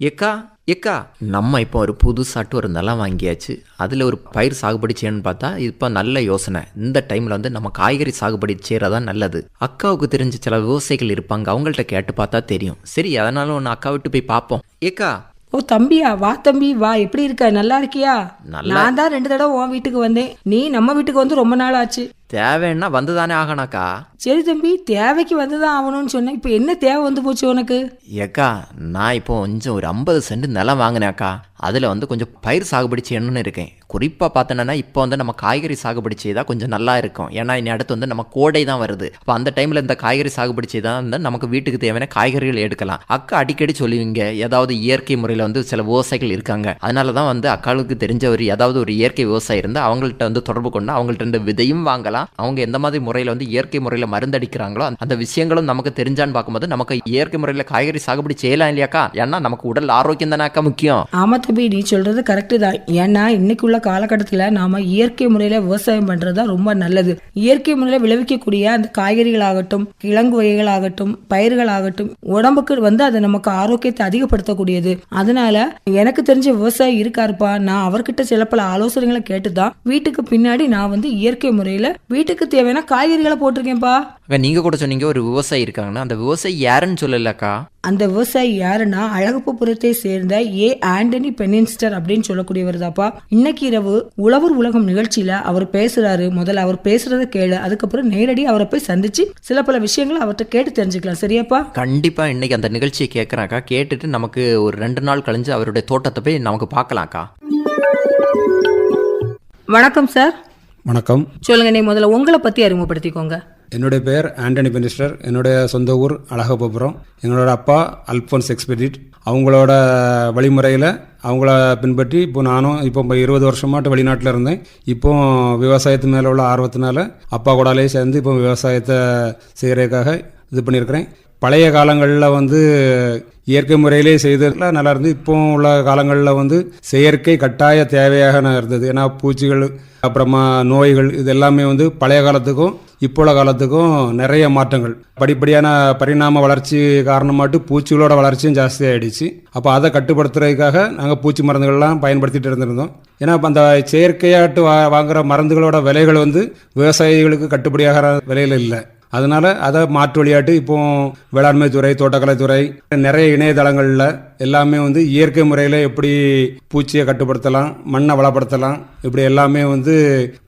ஏக்கா ஏக்கா நம்ம இப்போ ஒரு புதுசாட்டு ஒரு நிலம் வாங்கியாச்சு. அதில் ஒரு பயிர் சாகுபடி செய்யணும்னு பார்த்தா இப்போ நல்ல யோசனை. இந்த டைமில் வந்து நம்ம காய்கறி சாகுபடி செய்கிறதான் நல்லது. அக்காவுக்கு தெரிஞ்ச சில விவசாயிகள் இருப்பாங்க, அவங்கள்ட்ட கேட்டு பார்த்தா தெரியும். சரி, அதனால ஒன்று அக்கா விட்டு போய் பார்ப்போம். ஏக்கா. ஓ தம்பியா, வா தம்பி வா. எப்படி இருக்க? நல்லா இருக்கியா? நான் தான் 2 தடவை உன் வீட்டுக்கு வந்தேன். நீ நம்ம வீட்டுக்கு வந்து ரொம்ப நாள் ஆச்சு. தேவைன்னா வந்து தானே ஆகணாக்கா. சரி தம்பி, தேவைக்கு வந்துதான் ஆகணும்னு சொன்னேன். இப்போ என்ன தேவை வந்து போச்சு உனக்கு? ஏக்கா, நான் இப்போ கொஞ்சம் ஒரு 50 சென்ட் நிலம் வாங்கினேக்கா. அதில் வந்து கொஞ்சம் பயிர் சாகுபடி செய்யணும்னு இருக்கேன். குறிப்பாக பார்த்தோன்னா இப்போ வந்து நம்ம காய்கறி சாகுபடி செய்தால் கொஞ்சம் நல்லா இருக்கும். ஏன்னா இனி அடுத்து வந்து நம்ம கோடை தான் வருது. அப்போ அந்த டைமில் இந்த காய்கறி சாகுபடி செய்தால் வந்து நமக்கு வீட்டுக்கு தேவையான காய்கறிகள் எடுக்கலாம். அக்கா அடிக்கடி சொல்லுவீங்க ஏதாவது இயற்கை முறையில் வந்து சில விவசாயிகள் இருக்காங்க. அதனால தான் வந்து அக்காளுக்கு தெரிஞ்ச ஒரு ஏதாவது ஒரு இயற்கை விவசாயி இருந்தால் அவங்கள்ட்ட வந்து தொடர்பு கொண்டு அவங்கள்ட்ட விதையும் வாங்கலாம். அவங்க எந்த மாதிரி முறையில் வந்து இயற்கை முறையில் மருந்தடிக்கிறாங்களோ அந்த விஷயங்களும் நமக்கு தெரிஞ்சான்னு பார்க்கும்போது நமக்கு இயற்கை முறையில் காய்கறி சாகுபடி செய்யலாம் இல்லையாக்கா? ஏன்னா நமக்கு உடல் ஆரோக்கியம் தானே அக்கா முக்கியம். ஆமா தம்பி, நீ சொல்றது கரெக்டு தான். ஏன்னா இன்னைக்கு உள்ள காலகட்டத்தில் நாம இயற்கை முறையில விவசாயம் பண்றதுதான் ரொம்ப நல்லது. இயற்கை முறையில விளைவிக்கக்கூடிய அந்த காய்கறிகள் ஆகட்டும், கிழங்கு வகைகள் ஆகட்டும், பயிர்கள் ஆகட்டும், உடம்புக்கு வந்து அது நமக்கு ஆரோக்கியத்தை அதிகப்படுத்தக்கூடியது. அதனால எனக்கு தெரிஞ்ச விவசாயி இருக்காருப்பா, நான் அவர்கிட்ட சில பல ஆலோசனைகளை கேட்டுதான் வீட்டுக்கு பின்னாடி நான் வந்து இயற்கை முறையில வீட்டுக்கு தேவையான காய்கறிகளை போட்டிருக்கேன்ப்பா. நீங்க கூட சொன்னீங்க ஒரு விவசாயி இருக்காங்கன்னா, அந்த விவசாயி யாருன்னு சொல்லலக்கா? அந்த விவசாயி யாருன்னா அழகப்பபுரத்தை சேர்ந்த ஆண்டனி பெனின்ஸ்டர் அப்படின்னு சொல்லக்கூடியவர் தாப்பா. இன்னைக்கு இரவு உழவர் உலகம் நிகழ்ச்சியில அவர் பேசுறாரு. முதல்ல அவர் பேசுறத கேளு, அதுக்கப்புறம் நேரடி அவரை போய் சந்திச்சு சில பல விஷயங்களை அவர்கிட்ட கேட்டு தெரிஞ்சுக்கலாம். சரியாப்பா? கண்டிப்பா இன்னைக்கு அந்த நிகழ்ச்சியை கேட்கறாக்கா. கேட்டுட்டு நமக்கு ஒரு 2 நாள் கழிஞ்சு அவருடைய தோட்டத்தை போய் நமக்கு பார்க்கலாம்க்கா. வணக்கம் சார். வணக்கம். சொல்லுங்க, நீ முதல்ல உங்களை பத்தி அறிமுகப்படுத்திக்கோங்க. என்னுடைய பெயர் ஆண்டனி பெனிஸ்டர். என்னுடைய சொந்த ஊர் அழகப்பபுரம். எங்களோட அப்பா அல்போன்ஸ் எக்ஸ்பெடிட். அவங்களோட வழிமுறையில் அவங்கள பின்பற்றி இப்போ நானும் இப்போ 20 வருஷமாட்டு வெளிநாட்டில் இருந்தேன். இப்போ விவசாயத்து மேலே உள்ள ஆர்வத்தினால அப்பா கூடாலே சேர்ந்து இப்போ விவசாயத்தை செய்கிறதுக்காக இது பண்ணியிருக்கிறேன். பழைய காலங்களில் வந்து இயற்கை முறையிலே செய்ததில் நல்லா இருந்து, இப்போ உள்ள காலங்களில் வந்து செயற்கை கட்டாய தேவையாக இருந்தது. ஏன்னா பூச்சிகள் அப்புறமா நோய்கள் இது எல்லாமே வந்து பழைய காலத்துக்கும் இப்போ உள்ள காலத்துக்கும் நிறைய மாற்றங்கள், படிப்படியான பரிணாம வளர்ச்சி காரணமாட்டு பூச்சிகளோட வளர்ச்சியும் ஜாஸ்தி ஆகிடுச்சு. அப்போ அதை கட்டுப்படுத்துறதுக்காக நாங்கள் பூச்சி மருந்துகள்லாம் பயன்படுத்திட்டு இருந்திருந்தோம். ஏன்னா அந்த செயற்கையாட்டு வாங்குகிற மருந்துகளோட விலைகள் வந்து விவசாயிகளுக்கு கட்டுப்படியாகிற விலையில் இல்லை. அதனால் அதை மாற்று வழியாட்டு இப்போ வேளாண்மை துறை, தோட்டக்கலைத்துறை, நிறைய இணையதளங்களில் எல்லாமே வந்து இயற்கை முறையில் எப்படி பூச்சியை கட்டுப்படுத்தலாம், மண்ணை வளப்படுத்தலாம், இப்படி எல்லாமே வந்து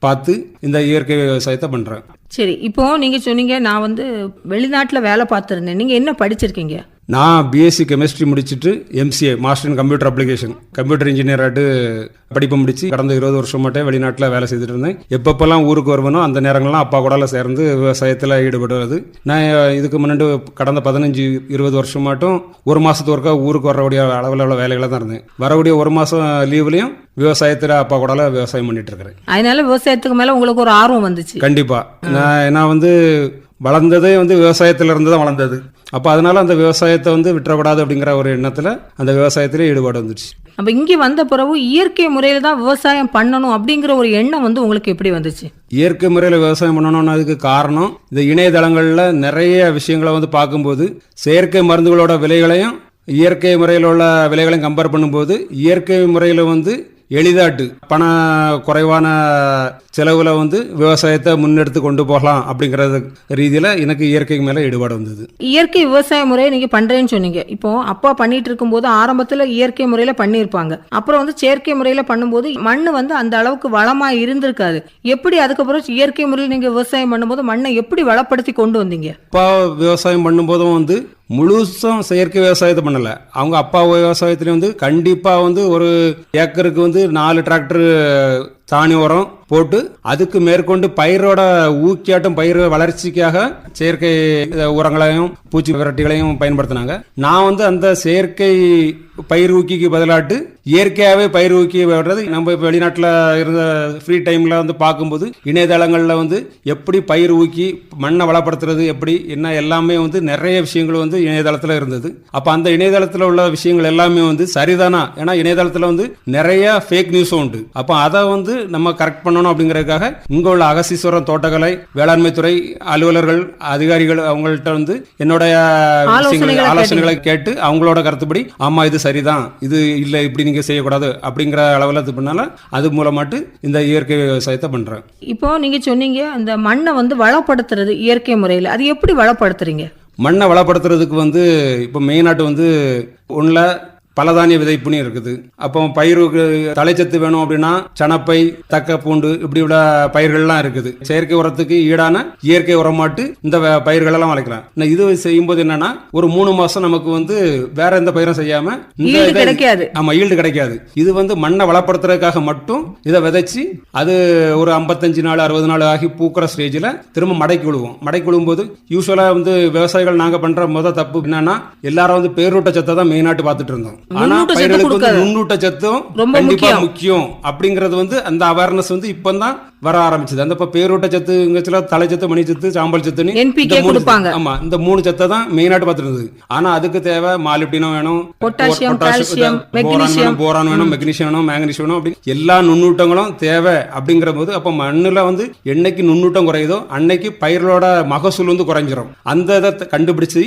பார்த்து இந்த இயற்கை விவசாயத்தை பண்ணுறேன். சரி, இப்போ நீங்க சொன்னீங்க நான் வந்து வெளிநாட்டில் வேலை பார்த்துருந்தேன். நீங்க என்ன படிச்சிருக்கீங்க? நான் பிஎஸ்சி கெமிஸ்ட்ரி முடிச்சுட்டு MCA master in computer application computer இன்ஜினியராட்டு படிப்பு முடிச்சு கடந்த 20 வருஷம் மட்டும் வெளிநாட்டில் வேலை செய்துட்டு இருந்தேன். எப்பப்பெல்லாம் ஊருக்கு வருவனோ அந்த நேரங்கள்லாம் அப்பா கூட சேர்ந்து விவசாயத்தில் ஈடுபடுவது. நான் இதுக்கு முன்னாடி கடந்த 15-20 வருஷம் மட்டும் ஒரு மாதத்துக்கு ஒருக்கா ஊருக்கு வரக்கூடிய அளவில் உள்ள வேலைகளை தான் இருந்தேன். வரக்கூடிய ஒரு மாதம் லீவ்லையும் விவசாயத்தில் அப்பா கூட விவசாயம் பண்ணிட்டு இருக்கிறேன். அதனால விவசாயத்துக்கு மேலே உங்களுக்கு ஒரு ஆர்வம் வந்துச்சு? கண்டிப்பாக. நான் வந்து வளர்ந்ததே வந்து விவசாயத்தில் இருந்து தான் வளர்ந்தது. அப்போ அதனால அந்த விவசாயத்தை வந்து விட்டுறக்கூடாது அப்படிங்கிற ஒரு எண்ணத்தில் அந்த விவசாயத்திலே ஈடுபாடு வந்துடுச்சு. அப்போ இங்கே வந்த பிறகு இயற்கை முறையில் தான் விவசாயம் பண்ணணும் அப்படிங்கிற ஒரு எண்ணம் வந்து உங்களுக்கு எப்படி வந்துச்சு? இயற்கை முறையில் விவசாயம் பண்ணணும்னு அதுக்கு காரணம் இந்த இணையதளங்களில் நிறைய விஷயங்களை வந்து பார்க்கும்போது செயற்கை மருந்துகளோட விலைகளையும் இயற்கை முறையில் உள்ள விலைகளையும் கம்பேர் பண்ணும்போது இயற்கை முறையில் வந்து எளிதாட்டு பண குறைவான செலவில் வந்து விவசாயத்தை முன்னெடுத்து கொண்டு போகலாம் அப்படிங்கிறது ரீதியில் எனக்கு இயற்கை மேலே ஈடுபாடு வந்தது. இயற்கை விவசாய முறையை நீங்கள் பண்ணுறேன்னு சொன்னீங்க. இப்போ அப்பா பண்ணிட்டு இருக்கும்போது ஆரம்பத்தில் இயற்கை முறையில் பண்ணியிருப்பாங்க. அப்புறம் வந்து செயற்கை முறையில் பண்ணும்போது மண் வந்து அந்த அளவுக்கு வளமாக இருந்திருக்காது. எப்படி அதுக்கப்புறம் இயற்கை முறையில் நீங்கள் விவசாயம் பண்ணும்போது மண்ணை எப்படி வளப்படுத்தி கொண்டு வந்தீங்க? அப்பா விவசாயம் பண்ணும்போதும் வந்து முழுசும் செயற்கை விவசாயத்தை பண்ணலை. அவங்க அப்பா விவசாயத்துலேயும் வந்து கண்டிப்பாக வந்து ஒரு ஏக்கருக்கு வந்து 4 டிராக்டர் தானி உரம் போட்டு அதுக்கு மேற்கொண்டு பயிரோட ஊக்கியாட்டும் பயிர் வளர்ச்சிக்காக செயற்கை உரங்களையும் பூச்சி விரட்டிகளையும் பயன்படுத்தினாங்க. நான் வந்து அந்த செயற்கை பயிர் ஊக்கிக்கு பதிலாட்டு இயற்கையாகவே பயிர் ஊக்கி விடுறது. நம்ம இப்போ வெளிநாட்டில் இருந்த ஃப்ரீ டைமில் வந்து பார்க்கும்போது இணையதளங்களில் வந்து எப்படி பயிர் ஊக்கி மண்ணை வளப்படுத்துறது எப்படி என்ன எல்லாமே வந்து நிறைய விஷயங்கள் வந்து இணையதளத்தில் இருந்தது. அப்போ அந்த இணையதளத்தில் உள்ள விஷயங்கள் எல்லாமே வந்து சரிதானா? ஏன்னா இணையதளத்தில் வந்து நிறைய ஃபேக் நியூஸும் உண்டு. அப்போ அதை வந்து நம்ம கரெக்ட் பண்ணணும் அப்படிங்கறதுக்காக இங்க உள்ள அகசீஸ்வரம் தோட்டக்கலை வேளாண்மை துறை அலுவலர்கள் அதிகாரிகள் அவங்கள்ட்ட வந்து என்னுடைய ஆலோசனைகளை கேட்டு அவங்களோட கருத்துப்படி ஆமா இது சரிதான், இது இல்ல இப்படி நீங்க செய்யக்கூடாது அப்படிங்கிற அளவில் இது பண்ணால அது மூலமாட்டு இந்த இயற்கை விவசாயத்தை பண்றேன். இப்போ நீங்க சொன்னீங்க அந்த மண்ணை வந்து வளப்படுத்துறது இயற்கை முறையில், அது எப்படி வளப்படுத்துறீங்க? மண்ணை வளப்படுத்துறதுக்கு வந்து இப்போ மெயினாட்டு வந்து ஒன்றில் பலதானிய விதைப்புனி இருக்குது. அப்போ பயிருக்கு தலைச்சத்து வேணும் அப்படின்னா சணப்பை, தக்க பூண்டு இப்படி உள்ள பயிர்கள்லாம் இருக்குது. செயற்கை உரத்துக்கு ஈடான இயற்கை உரமாட்டு இந்த பயிர்களெல்லாம் வளர்க்கலாம். இது செய்யும்போது என்னன்னா ஒரு 3 மாசம் நமக்கு வந்து வேற எந்த பயிரும் செய்யாம கிடைக்காது. ஆமா, ஈல்டு கிடைக்காது. இது வந்து மண்ணை வளப்படுத்துறதுக்காக மட்டும் இதை விதைச்சு அது ஒரு 55 நாள் 60 நாள் ஆகி பூக்கிற ஸ்டேஜில் திரும்ப மடக்கி விழுவோம். மடக்கி விழும்போது யூஸ்வலா வந்து விவசாயிகள் நாங்க பண்ற தப்பு என்னன்னா எல்லாரும் வந்து பேரூட்ட சத்தை தான் மெயினாட்டு பார்த்துட்டு இருந்தோம். ஆனா பயிர்களுக்கு வந்து நுண்ணூட்ட சத்தும் கண்டிப்பா முக்கியம் அப்படிங்கறது வந்து அந்த அவேர்னஸ் வந்து இப்பதான் வர ஆரம்பிச்சது. அந்த பேரூட்ட சத்து தலைச்சத்து, மணிச்சத்து, சாம்பல் சத்துன்னு ஆமா இந்த 3 சத்தை தான் மெயினாட்டு பார்த்துட்டு இருந்தது. ஆனா அதுக்கு தேவை மாலிப்டினம் வேணும், பொட்டாசியம், போரான் வேணும், மெக்னீசியம் வேணும், மேக்னீசியம் வேணும், அப்படி எல்லா நுண்ணூட்டங்களும் தேவை. அப்படிங்கிற போது அப்ப மண்ணுல வந்து என்னைக்கு நுண்ணூட்டம் குறையுதோ அன்னைக்கு பயிர்களோட மகசூல் வந்து குறைஞ்சிரும். அந்த இதை கண்டுபிடிச்சு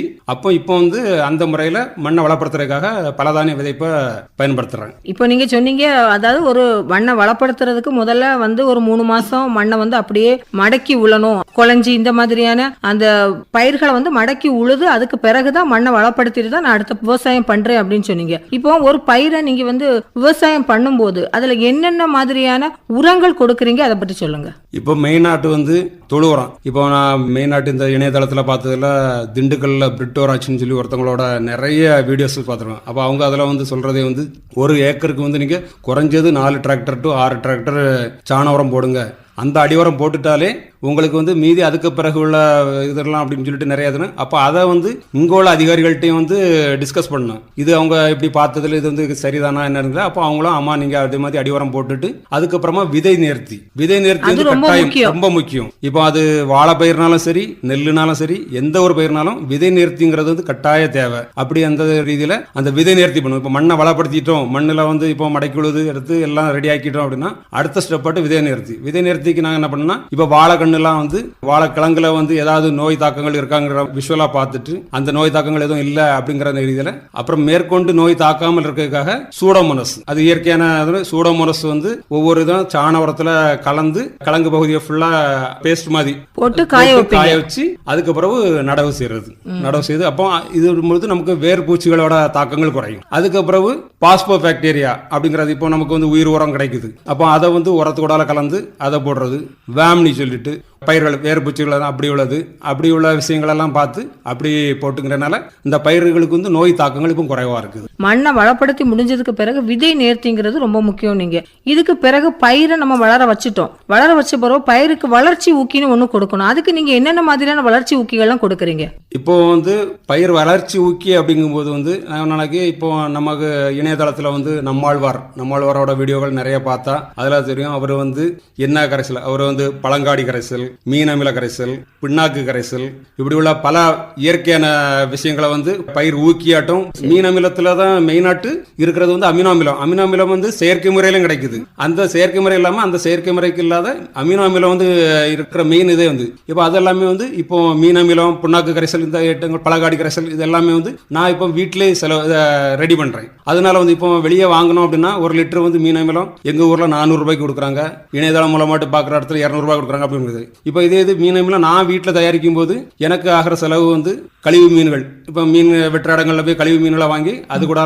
இப்போ வந்து அந்த முறையில மண்ணை வளப்படுத்துறதுக்காக பலதானிய விதைப்பை பயன்படுத்துறாங்க. இப்போ நீங்க சொன்னீங்க அதாவது ஒரு மண்ணை வளப்படுத்துறதுக்கு முதல்ல வந்து ஒரு 3 மாசம் மண்ணை வந்து அப்படியே மடக்கி உழணும், குழஞ்சி இந்த மாதிரியான அந்த பயிர்களை வந்து மடக்கி உழுது அதுக்கு பிறகுதான் மண்ணை வளப்படுத்திட்டு தான் நான் அடுத்த விவசாயம் பண்றேன் அப்படின்னு சொன்னீங்க. இப்போ ஒரு பயிரை நீங்க வந்து விவசாயம் பண்ணும்போது அதுல என்னென்ன மாதிரியான உரங்கள் கொடுக்குறீங்க அதை பற்றி சொல்லுங்க. இப்போ மெயினாட்டு வந்து தொழு உரம். இப்போ நான் மெயினாட்டு இந்த இணையதளத்தில் பார்த்ததுல திண்டுக்கல்ல பிரிட்டோராச்சின்னு சொல்லி ஒருத்தவங்களோட நிறைய வீடியோஸ் பார்த்துருக்கோம். அப்போ அவங்க அதில் வந்து சொல்றதே வந்து ஒரு ஏக்கருக்கு வந்து நீங்க குறைஞ்சது 4 டிராக்டர் டு 6 டிராக்டர் சாண உரம் போடுங்க. அந்த அடிவரம் போட்டுட்டாலே உங்களுக்கு வந்து மீதி அதுக்கு பிறகு உள்ள இதெல்லாம் அப்படின்னு சொல்லிட்டு நிறைய இதுன்னு அப்போ அதை வந்து இங்கே உள்ள அதிகாரிகள்ட்டையும் வந்து டிஸ்கஸ் பண்ணணும். இது அவங்க இப்படி பார்த்ததுல இது வந்து சரிதானா என்னங்க. அப்போ அவங்களும் ஆமா நீங்க அதே மாதிரி அடிவரம் போட்டுட்டு அதுக்கப்புறமா விதை நேர்த்தி வந்து கட்டாயம் ரொம்ப முக்கியம். இப்போ அது வாழை பயிர்னாலும் சரி, நெல்லுனாலும் சரி, எந்த ஒரு பயிர்னாலும் விதை நேர்த்திங்கிறது வந்து கட்டாய தேவை. அப்படி அந்த ரீதியில அந்த விதை நேர்த்தி பண்ணும். இப்போ மண்ணை வளப்படுத்திட்டோம், மண்ணில் வந்து இப்போ மடக்கி விழுது எடுத்து எல்லாம் ரெடி ஆக்கிட்டோம் அப்படின்னா அடுத்த ஸ்டெப் பாட்டு விதை நேர்த்திக்கு நாங்கள் என்ன பண்ணோம்னா இப்போ வாழைக்கண்ணு எல்லாம் வந்து வாழைக்கிழங்குல வந்து ஏதாவது நோய் தாக்கங்கள் இருக்காங்கிற விஷுவலா பார்த்துட்டு அந்த நோய் தாக்கங்கள் எதுவும் இல்லை அப்படிங்கிற ரீதியில அப்புறம் மேற்கொண்டு நோய் தாக்காமல் இருக்கிறதுக்காக சூடோமோனஸ், அது இயற்கையான சூடோமோனஸ் வந்து ஒவ்வொரு இதுவும் சாண உரத்துல கலந்து கிழங்கு பகுதியை ஃபுல்லா பேஸ்ட் மாதிரி போட்டு காய வச்சு அதுக்கு பிறகு நடவு செய்து அப்போ இது பொழுது நமக்கு வேர் பூச்சிகளோட தாக்கங்கள் குறையும். அதுக்கு பிறகு பாஸ்போ பாக்டீரியா அப்படிங்கிறது இப்போ நமக்கு வந்து உயிர் உரம் கிடைக்குது. அப்போ அதை வந்து உரத்துக்கூடால கலந்து அதை போடுறது. வேம்னி சொல்லிட்டு பயிர்கள் வேறு பூச்சிகள் அப்படி உள்ள விஷயங்களெல்லாம் பார்த்து அப்படி போட்டுங்கிறனால இந்த பயிர்களுக்கு வந்து நோய் தாக்கங்கள் இப்போ குறைவா இருக்குது. மண்ணை வளப்படுத்தி முடிஞ்சதுக்கு பிறகு விதை நேர்த்திங்கிறது ரொம்ப முக்கியம். நீங்க இதுக்கு பிறகு பயிரை நம்ம வளர வச்சுட்டோம், வளர வச்ச பிறகு பயிருக்கு வளர்ச்சி ஊக்கின்னு ஒண்ணு கொடுக்கணும். அதுக்கு நீங்க என்னென்ன மாதிரியான வளர்ச்சி ஊக்கிகள்லாம் கொடுக்குறீங்க? இப்போ வந்து பயிர் வளர்ச்சி ஊக்கி அப்படிங்கும்போது வந்து நாளைக்கு இப்போ நமக்கு இணையதளத்துல வந்து நம்மாழ்வாரோட வீடியோகள் நிறைய பார்த்தா அதுல தெரியும். அவர் வந்து என்ன கரைசல், அவர் வந்து பழங்காடி கரைசல், மீன் அமில கரைசல், பின்னாக்கு கரைசல், இப்படி உள்ள பல இயற்கையான விஷயங்களை வந்து பயிர் ஊக்கியாட்டும். மீன் அமிலத்துல தான் மெயினாட்டு இருக்கிறது வந்து அமினோ அமிலம் வந்து செயற்கை முறையிலும் கிடைக்குது. அந்த செயற்கை முறை இல்லாம அந்த செயற்கை முறைக்கு இல்லாத அமினோ அமிலம் வந்து இருக்கிற மெயின் இதே வந்து இப்போ அதெல்லாமே வந்து இப்போ மீன் அமிலம், புண்ணாக்கு கரைசல், இந்த பழங்காடி கரைசல் இது எல்லாமே வந்து நான் இப்போ வீட்டிலே ரெடி பண்றேன். அதனால வந்து இப்போ வெளியே வாங்கணும் அப்படின்னா 1 லிட்டர் வந்து மீன் அமிலம் எங்க ஊர்ல 400 ரூபாய்க்கு கொடுக்குறாங்க, இணையதளம் மூலமாட்டு பாக்குற இடத்துல 200 ரூபாய் கொடுக்குறாங்க அப்படிங்கிறது. இப்போ இதே இது மீன் அமிலம் நான் வீட்டில் தயாரிக்கும் போது எனக்கு ஆகிற செலவு வந்து கழிவு மீன்கள், இப்போ மீன் வெற்ற இடங்கள்ல போய் கழிவு மீன்களை வாங்கி அது கூட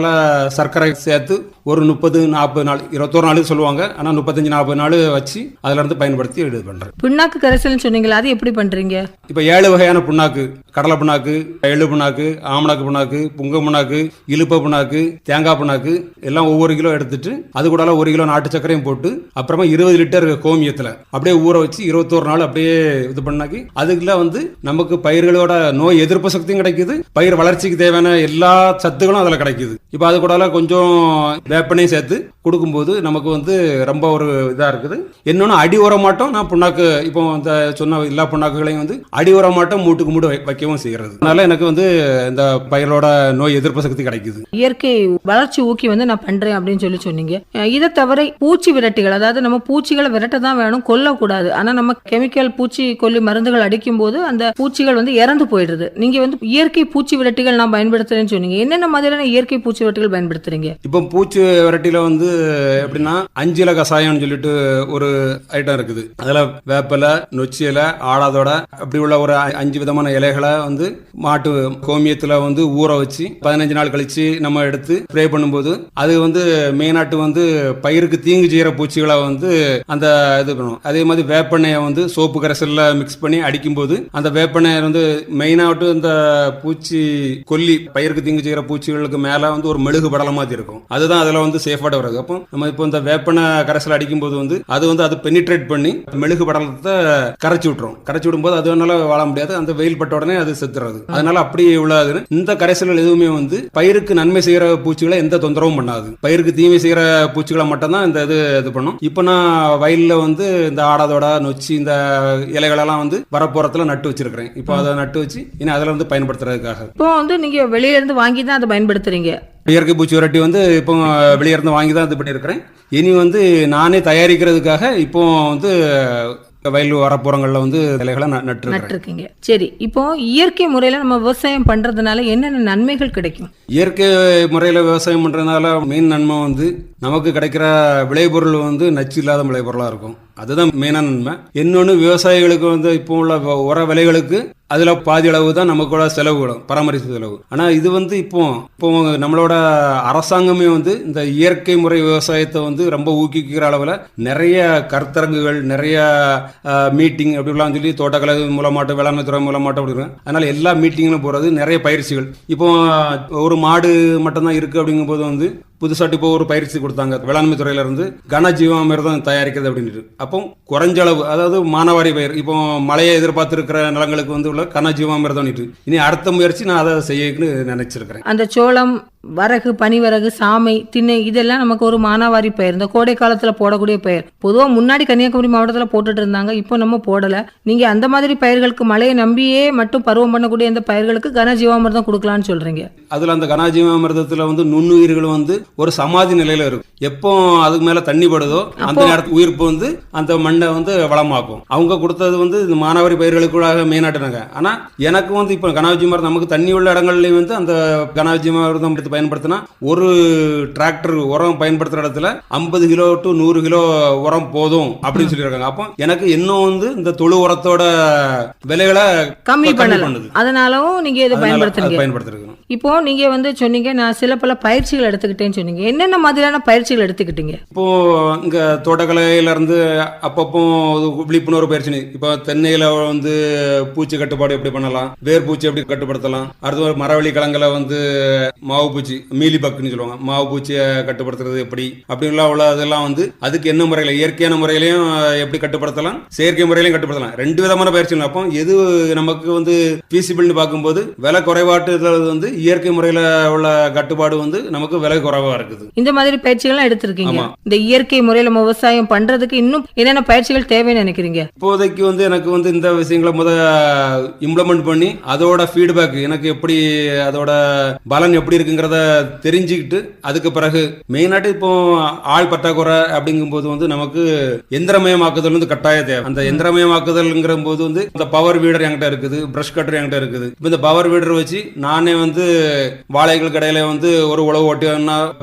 சர்க்கரை சேர்த்து ஒரு 30-40 நாள் 21 நாள் சொல்லுவாங்க, ஆனா 35-40 நாள் வச்சு அதுல இருந்து பயன்படுத்தி இது பண்றேன். புண்ணாக்கு கரைசல் சொன்னீங்களா, அது எப்படி பண்றீங்க? இப்போ 7 வகையான புண்ணாக்கு, கடலை புண்ணாக்கு, எள்ளு புண்ணாக்கு, ஆமணக்கு புண்ணாக்கு, புங்க புண்ணாக்கு, இழுப்ப புண்ணாக்கு, தேங்காய் புண்ணாக்கு எல்லாம் ஒவ்வொரு கிலோ எடுத்துட்டு அது கூட 1 கிலோ நாட்டு சர்க்கரையும் போட்டு அப்புறமா 20 லிட்டர் கோமியத்துல அப்படியே ஊற வச்சு 21 நாள் அப்படியே அப்படியே இது பண்ணாக்கி அதுக்குள்ள வந்து நமக்கு பயிர்களோட நோய் எதிர்ப்பு சக்தியும் கிடைக்குது, பயிர் வளர்ச்சிக்கு தேவையான எல்லா சத்துக்களும் அதில் கிடைக்குது. இப்போ அது கூட கொஞ்சம் வேப்பனையும் சேர்த்து கொடுக்கும்போது நமக்கு வந்து ரொம்ப ஒரு இதாக இருக்குது. இன்னொன்று அடி உரமாட்டம் நான் புண்ணாக்கு இப்போ இந்த சொன்ன எல்லா புண்ணாக்குகளையும் வந்து அடி உரமாட்டம் மூட்டுக்கு மூடு வைக்கவும் செய்கிறது. அதனால எனக்கு வந்து இந்த பயிரோட நோய் எதிர்ப்பு சக்தி கிடைக்குது. இயற்கை வளர்ச்சி ஊக்கி வந்து நான் பண்றேன் அப்படின்னு சொன்னீங்க. இதை தவிர பூச்சி விரட்டிகள், அதாவது நம்ம பூச்சிகளை விரட்ட தான் வேணும், கொல்லக்கூடாது. ஆனா நம்ம கெமிக்கல் பூச்சி கொல்லி மருந்துகள் அடிக்கும் போது அந்த பூச்சிகள் வந்து இறந்து போயிடுது. நீங்க வந்து இயற்கை பூச்சி விரட்டிகள் நான் பயன்படுத்துறேன்னு சொன்னீங்க. என்னென்ன மாதிரியான இயற்கை பூச்சி விரட்டிகள் பயன்படுத்துறீங்க? இப்போ பூச்சி விரட்டியில வந்து எப்படின்னா அஞ்சில கசாயம்னு சொல்லிட்டு ஒரு ஐட்டம் இருக்குது. அதுல வேப்பலை, நொச்சி இலை, ஆடாதோட அப்படி உள்ள ஒரு 5 விதமான இலைகளை வந்து மாட்டு கோமியத்துல வந்து ஊற வச்சு 15 நாள் கழிச்சு நம்ம எடுத்து ஸ்ப்ரே பண்ணும்போது அது வந்து மெயினாட்டு வந்து பயிருக்கு தீங்கு செய்யற பூச்சிகளை வந்து அந்த இது பண்ணும். அதே மாதிரி வேப்பெண்ணெயை வந்து சோப்பு கரைசல்ல மிக்ஸ் பண்ணி அடிக்கும்போது அந்த வேப்பெண்ணெய் வந்து மெயினாட்டு இந்த பூச்சி கொல்லி பயிருக்கு தீங்கு செய்யற பூச்சிகளுக்கு மேல வந்து ஒரு மெழுகு படல மாதிரி இருக்கும். அதுதான் அதுல வந்து சேஃபாட வருது. அப்போ நம்ம இப்போ இந்த வேப்பெண்ணெய் கரைசல் அடிக்கும்போது வந்து அது பெனிட்ரேட் பண்ணி மெழுகு படலத்தை கரைச்சி விட்டுரும். கரைச்சி விடும்போது அதனால வாழ முடியாது, அந்த வெயில் பட்ட உடனே அது செத்துறது. அதனால அப்படி உள்ளது. இந்த கரைசல்கள் எதுவுமே வந்து பயிருக்கு நன்மை செய்யற பூச்சிகளை எந்த தொந்தரவும் பண்ணாது. பயிருக்கு தீமை செய்யற பூச்சிகளை மட்டும் தான் இந்த இது பண்ணும். இப்போ நான் வயல்ல வந்து இந்த ஆடாதோட நொச்சி இந்த இலைகளெல்லாம் வந்து வரப்போறத்துல நட்டு வச்சிருக்கிறேன். இப்போ அதை நட்டு வச்சு இனி அதில் வந்து பயன்படுத்துறதுக்காக. இப்போ வந்து நீங்க வெளியில இருந்து வாங்கி தான் அதை பயன்படுத்துறீங்க. இயற்கை பூச்சி விரட்டி வந்து இப்போ வெளியே இருந்து வாங்கி தான் இது பண்ணியிருக்கிறேன். இனி வந்து நானே தயாரிக்கிறதுக்காக இப்போ வந்து வயல் வரப்புறங்கள்ல வந்து இலைகளை நட்டுருக்கீங்க. சரி, இப்போ இயற்கை முறையில நம்ம விவசாயம் பண்றதுனால என்னென்ன நன்மைகள் கிடைக்கும்? இயற்கை முறையில விவசாயம் பண்றதுனால மெயின் நன்மை வந்து நமக்கு கிடைக்கிற விளைபொருள் வந்து நச்சு இல்லாத விளைபொருளா இருக்கும். அதுதான் மெயினான நன்மை. இன்னொன்று விவசாயிகளுக்கு வந்து இப்போ உள்ள உர விலைகளுக்கு அதுல பாதி அளவு தான் நமக்கு செலவுகளும் பராமரிப்பு செலவு. ஆனா இது வந்து இப்போ நம்மளோட அரசாங்கமே வந்து இந்த இயற்கை முறை விவசாயத்தை வந்து ரொம்ப ஊக்குவிக்கிற அளவுல நிறைய கருத்தரங்குகள், நிறைய மீட்டிங் அப்படிலாம் சொல்லி தோட்டக்கலை மூலமாட்டம், வேளாண்மை துறை மூலமாட்டம் அப்படி இருக்கு. அதனால எல்லா மீட்டிங்களும் போறது, நிறைய பயிற்சிகள். இப்போ ஒரு மாடு மட்டும்தான் இருக்கு அப்படிங்கும் போது வந்து புதுசாட்டு இப்போ ஒரு பயிற்சி கொடுத்தாங்க வேளாண்மை துறையில இருந்து, கனஜீவாமிர்தம் தயாரிக்கிறது அப்படின்னு. அப்போ குறைஞ்ச அளவு, அதாவது மானாவாரி பயிர், இப்போ மழையை எதிர்பார்த்திருக்கிற நிலங்களுக்கு வந்து உள்ள கனஜீவாமிர்தம். இனி அடுத்த முயற்சி நான் அதை செய்யணும்னு நினைச்சிருக்கிறேன். அந்த சோளம், வரகு, பனிவரகு, சாமை, திணை இதெல்லாம் நமக்கு ஒரு மானாவாரி பயிர், இந்த கோடை காலத்துல போடக்கூடிய பயிர். பொதுவா முன்னாடி கன்னியாகுமரி மாவட்டத்துல போட்டுட்டு இருந்தாங்க, இப்போ நம்ம போடல. நீங்க அந்த மாதிரி பயிர்களுக்கு மழையை நம்பியே மட்டும் பருவம் பண்ணக்கூடிய இந்த பயிர்களுக்கு கனஜீவாமிர்தம் கொடுக்கலாம்னு சொல்றீங்க. அதுல அந்த கனஜீவாமிர்தத்துல வந்து நுண்ணுயிர்கள் வந்து ஒரு சமாதி நிலையில இருக்கும். எப்போ அதுக்கு மேல தண்ணி படுதோ அந்த நேரத்துக்கு உயிர்ப்பு வந்து அந்த மண்ணை வந்து வளமாக்கும். அவங்க கொடுத்தது வந்து இந்த மானாவாரி பயிர்களுக்குள்ளாக மெயினாட்டுனாங்க. ஆனா எனக்கு வந்து இப்போ கனஜீவாமிர்தம் நமக்கு தண்ணி உள்ள இடங்கள்லயும் வந்து அந்த கனஜீவாமிர்தம் பயன்படுத்தினா ஒரு டிராக்டர் உரம் பயன்படுத்துற இடத்துல 50 கிலோ டு 100 கிலோ உரம் போதும் அப்படின்னு சொல்லியிருக்காங்க. அப்போ எனக்கு இன்னும் வந்து இந்த தொழு உரத்தோட விலைகளை கம்மி பண்ணுது. அதனாலவும் நீங்க இதை பயன்படுத்துறீங்க. இப்போ நீங்க வந்து சொன்னீங்க நான் சில பல பயிற்சிகள் எடுத்துக்கிட்டேன்னு சொன்னீங்க. என்னென்ன மாதிரியான பயிற்சிகள் எடுத்துக்கிட்டீங்க? இப்போ இங்க தோட்டக்கலையில இருந்து அப்பப்போ விழிப்புணர்வு பயிற்சி. இப்போ தென்னையில வந்து பூச்சி கட்டுப்பாடு எப்படி பண்ணலாம், வேர் பூச்சி எப்படி கட்டுப்படுத்தலாம், அடுத்து மரவள்ளி கிழங்குல வந்து மாவு பூச்சி, மீலி பக்குன்னு சொல்லுவாங்க, மாவு பூச்சியை கட்டுப்படுத்துறது எப்படி அப்படின்லாம் உள்ள அதெல்லாம் வந்து அதுக்கு என்ன முறையில இயற்கையான முறையிலையும் எப்படி கட்டுப்படுத்தலாம், செயற்கை முறையிலையும் கட்டுப்படுத்தலாம். 2 விதமான பயிற்சி. அப்போ எது நமக்கு வந்து பீசிபிள்னு பார்க்கும்போது விலை குறைபாட்டு வந்து இயற்கை முறையில உள்ள கட்டுப்பாடு வந்து நமக்கு விலை குறைவா இருக்குது. இந்த மாதிரி பயிற்சிகள் எடுத்திருக்கீங்க. இந்த இயற்கை முறையில விவசாயம் பண்றதுக்கு இன்னும் என்னென்ன பயிற்சிகள் தேவைன்னு நினைக்கிறீங்க? இப்போதைக்கு வந்து எனக்கு வந்து இந்த விஷயங்களை இம்ப்ளிமெண்ட் பண்ணி அதோட ஃபீட்பேக் எனக்கு எப்படி, அதோட பலன் எப்படி இருக்குங்கிறத தெரிஞ்சுக்கிட்டு அதுக்கு பிறகு மெயினாட்டு இப்போ ஆள் பற்றாக்குறை அப்படிங்கும் போது வந்து நமக்கு எந்திரமயமாக்குதல் வந்து கட்டாய தேவை. அந்த எந்திரமயமாக்குதல்ங்கிற போது வந்து இந்த பவர் வீடர் என்கிட்ட இருக்குது, பிரஷ் கட்டர் என்கிட்ட இருக்குது. இப்போ இந்த பவர் வீடர் வச்சு நானே வந்து வாழைகள் கடையில வந்து ஒரு உழவு ஓட்டி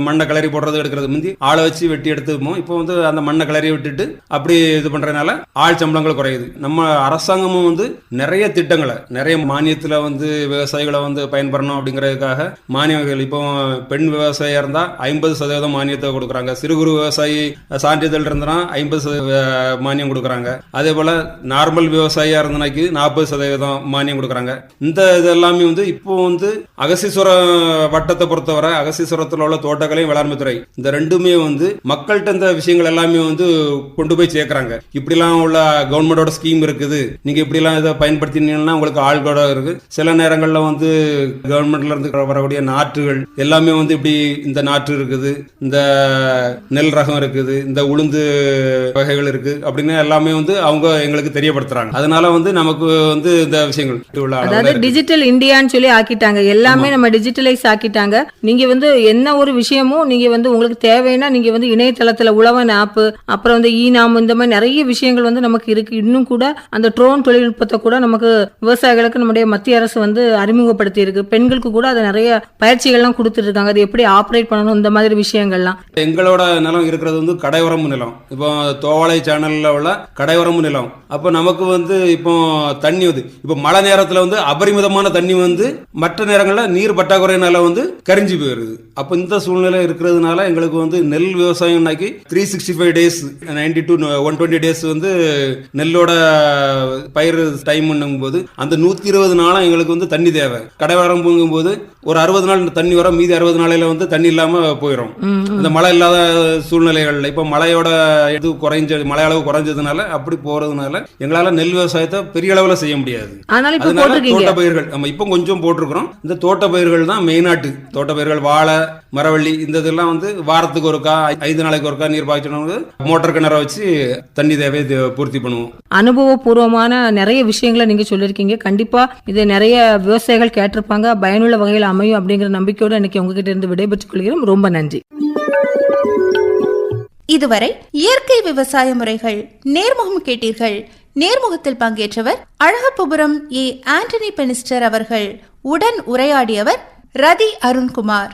மண்ணை கிளறி போடுறது எடுக்கிறது முந்தி ஆளை வச்சு வெட்டி எடுத்துப்போம். இப்போ வந்து அந்த மண்ணை கிளறி விட்டுட்டு அப்படி இது பண்றதுனால ஆள் சம்பளங்கள் குறையுது. நம்ம அரசாங்கமும் வந்து நிறைய திட்டங்களை, நிறைய மானியத்துல வந்து விவசாயிகளை வந்து பயன்பெறணும் அப்படிங்கிறதுக்காக மானியங்கள் இப்போ இப்போ பெண் விவசாயியா இருந்தா 50% மானியத்தை கொடுக்குறாங்க. சிறு குறு விவசாயி சான்றிதழ் இருந்தா 50% மானியம் கொடுக்குறாங்க. அதே போல நார்மல் விவசாயியா இருந்தனாக்கி 40% மானியம் கொடுக்குறாங்க. இந்த இதெல்லாமே வந்து இப்போ வந்து அகஸ்தீஸ்வரம் வட்டத்தை பொறுத்தவரை அகஸ்தீஸ்வரத்தில் உள்ள தோட்டக்கலை வேளாண்மை துறை இந்த ரெண்டுமே வந்து மக்கள்கிட்ட இந்த விஷயங்கள் எல்லாமே வந்து கொண்டு போய் சேர்க்கறாங்க. இப்படிலாம் உள்ள கவர்மெண்டோட ஸ்கீம் இருக்குது, நீங்க இப்படிலாம் இதை பயன்படுத்தினீங்கன்னா உங்களுக்கு ஆள்கூட இருக்கு. சில நேரங்கள்ல வந்து கவர்மெண்ட்ல இருந்து வரக்கூடிய நாற்றுகள் எல்லாமே வந்து இப்படி இந்த நாற்று இருக்குது, இந்த நெல் ரகம் இருக்குது, இந்த உளுந்து வகைகள் இருக்கு அப்படின்னு எல்லாமே வந்து அவங்க எங்களுக்கு தெரியப்படுத்துறாங்க. அதனால வந்து நமக்கு வந்து இந்த விஷயங்கள் அதாவது டிஜிட்டல் இந்தியான்னு சொல்லி ஆக்கிட்டாங்க. எல்லாமே நம்ம டிஜிட்டலைஸ் ஆக்கிட்டாங்க. நீங்க வந்து என்ன ஒரு விஷயமும் நீங்க வந்து உங்களுக்கு தேவைன்னா நீங்க வந்து இணையதளத்துல உழவன் ஆப், அப்புறம் வந்து ஈநாம், இந்த மாதிரி நிறைய விஷயங்கள் வந்து நமக்கு இருக்கு. இன்னும் கூட அந்த ட்ரோன் தொழில்நுட்பத்தை கூட நமக்கு விவசாயிகளுக்கு நம்முடைய மத்திய அரசு வந்து அறிமுகப்படுத்தி இருக்கு. பெண்களுக்கு கூட அதை நிறைய பயிற்சிகள்லாம் கொடுத்துட்டு இருக்காங்க. அது எப்படி ஆப்ரேட் பண்ணணும், இந்த மாதிரி விஷயங்கள்லாம். எங்களோட நிலம் இருக்கிறது வந்து கடையோரம் நிலம். இப்போ தோவாளை சேனல்ல உள்ள கடையோரம் நிலம். அப்போ நமக்கு வந்து இப்போ தண்ணி வந்து இப்போ மழை நேரத்தில் வந்து அபரிமிதமான தண்ணி வந்து மற்ற நேரங்களில் நீர் பற்றாக்குறையினால வந்து கரிஞ்சு போயிருது. அப்போ இந்த சூழ்நிலை இருக்கிறதுனால எங்களுக்கு வந்து நெல் விவசாயம்னாக்கி 365 days 90 to 120 days வந்து நெல்லோட பயிர் டைம் போது அந்த 120 நாளும் எங்களுக்கு வந்து தண்ணி தேவை. கடைவாரம் போகும்போது ஒரு 60 நாள் தண்ணி வரும், மீதி 60 நாளையில வந்து தண்ணி இல்லாம போயிடும். அந்த மழை இல்லாத சூழ்நிலைகள்ல இப்ப மழையோட இது மழை அளவு குறைஞ்சதுனால அப்படி போறதுனால எங்களால நெல் விவசாயத்தை பெரிய அளவுல செய்ய முடியாது. அதனால தோட்ட பயிர்கள் நம்ம இப்ப கொஞ்சம் போட்டிருக்கிறோம். இந்த தோட்ட பயிர்கள் தான் மெயினாட்டு. தோட்ட பயிர்கள் வாழை, மரவள்ளி, இந்த இதெல்லாம் வந்து வாரத்துக்கு ஒருக்கா 5 நாளைக்கு ஒருக்கா நீர் பாய்ச்சணும், மோட்டார் கிணற வச்சு தண்ணி தேவையை பூர்த்தி பண்ணுவோம். அனுபவபூர்வமான நிறைய விஷயங்களை நீங்க சொல்லிருக்கீங்க. கண்டிப்பா இது நிறைய விவசாயிகள் கேட்டிருப்பாங்க, பயனுள்ள வகையில் அமையும் அப்படிங்கிற நம்பிக்கையோட இன்னைக்கு உங்ககிட்ட இருந்து விடைபெற்றுக் கொள்கிறோம். ரொம்ப நன்றி. இதுவரை இயற்கை விவசாய முறைகள் நேர்முகம் கேட்டீர்கள். நேர்முகத்தில் பங்கேற்றவர் அழகப்பபுரம் ஏ. ஆண்டனி பெனிஸ்டர் அவர்கள். உடன் உரையாடியவர் ரதி அருண்குமார்.